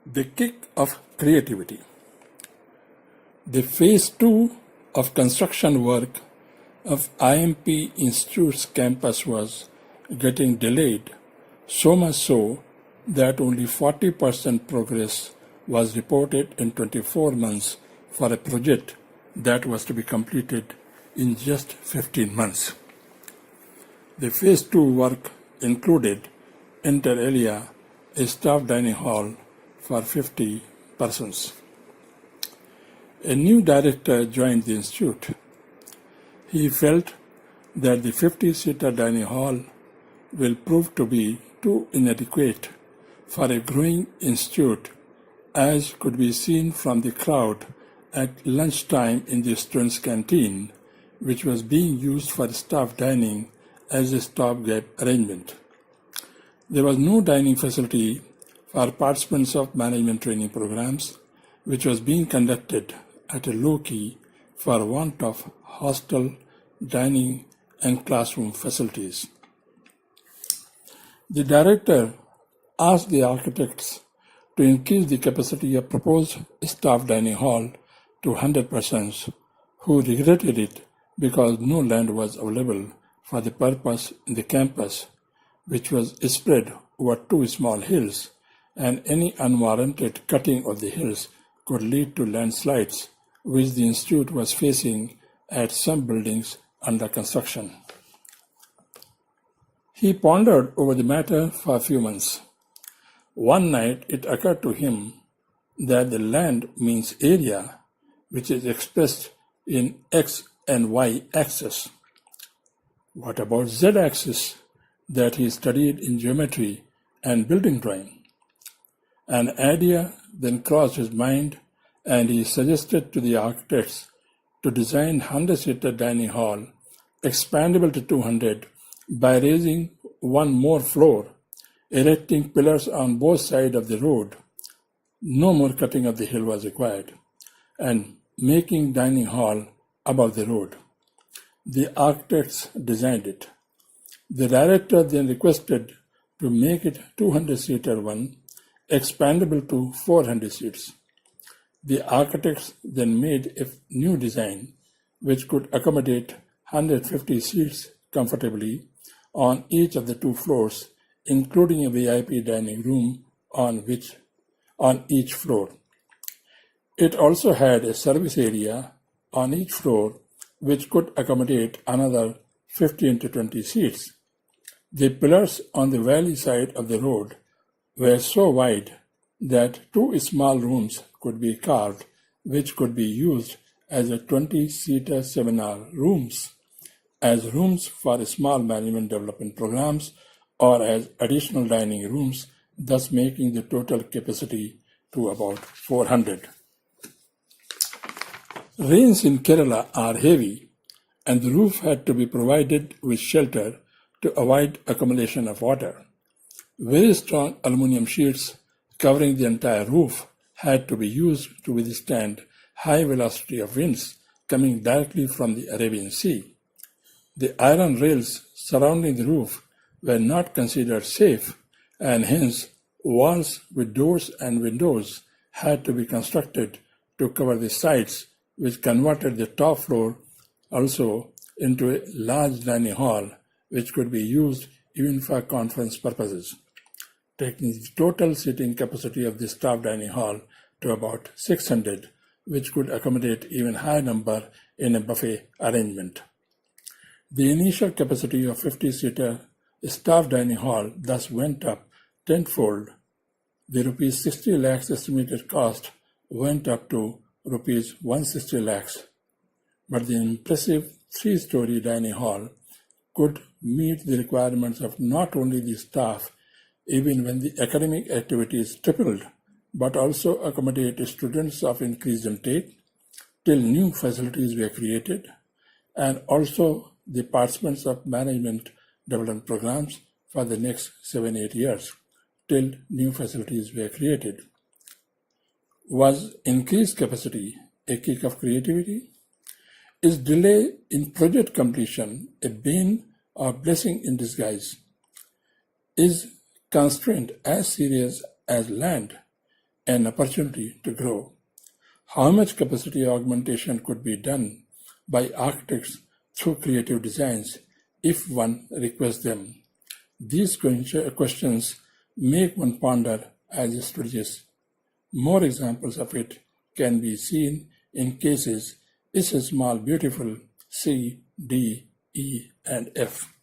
The kick of creativity. The phase 2 of construction work of IMP Institute's campus was getting delayed, so much so that only 40% progress was reported in 24 months for a project that was to be completed in just 15 months. The phase 2 work included, inter alia, a staff dining hall for 50 persons. A new director joined the institute. He felt that the 50-seater dining hall will prove to be too inadequate for a growing institute, as could be seen from the crowd at lunchtime in the students' canteen, which was being used for staff dining as a stopgap arrangement. There was no dining facility for participants of management training programs, which was being conducted at a low key for want of hostel, dining, and classroom facilities. The director asked the architects to increase the capacity of proposed staff dining hall to 100 persons, who regretted it because no land was available for the purpose in the campus, which was spread over 2 small hills, and any unwarranted cutting of the hills could lead to landslides, which the institute was facing at some buildings under construction. He pondered over the matter for a few months. One night it occurred to him that the land means area, which is expressed in x and y axis. What about z axis that he studied in geometry and building drawing? An idea then crossed his mind, and he suggested to the architects to design 100-seater dining hall expandable to 200 by raising one more floor, erecting pillars on both sides of the road. No more cutting of the hill was required, and making dining hall above the road. The architects designed it. The director then requested to make it 200-seater one, expandable to 400 seats. The architects then made a new design which could accommodate 150 seats comfortably on each of the 2 floors, including a VIP dining room on each floor. It also had a service area on each floor which could accommodate another 15 to 20 seats. The pillars on the valley side of the road were so wide that 2 small rooms could be carved, which could be used as a 20-seater seminar rooms, as rooms for small management development programs, or as additional dining rooms, thus making the total capacity to about 400. Rains in Kerala are heavy, and the roof had to be provided with shelter to avoid accumulation of water. Very strong aluminum sheets covering the entire roof had to be used to withstand high velocity of winds coming directly from the Arabian Sea. The iron rails surrounding the roof were not considered safe, and hence walls with doors and windows had to be constructed to cover the sides, which converted the top floor also into a large dining hall, which could be used even for conference purposes, taking the total seating capacity of the staff dining hall to about 600, which could accommodate even higher number in a buffet arrangement. The initial capacity of 50-seater staff dining hall thus went up tenfold. The rupees 60 lakhs estimated cost went up to rupees 160 lakhs, but the impressive 3-story dining hall could meet the requirements of not only the staff, even when the academic activities tripled, but also accommodate students of increased intake till new facilities were created, and also the participants of management development programs for the next 7-8 years till new facilities were created. Was increased capacity a kick of creativity? Is delay in project completion a bane or blessing in disguise? Is constraint as serious as land? an opportunity to grow. How much capacity augmentation could be done by architects through creative designs if one requests them? These questions make one ponder as it studies. More examples of it can be seen in cases It's a Small Beautiful C, D, E, and F.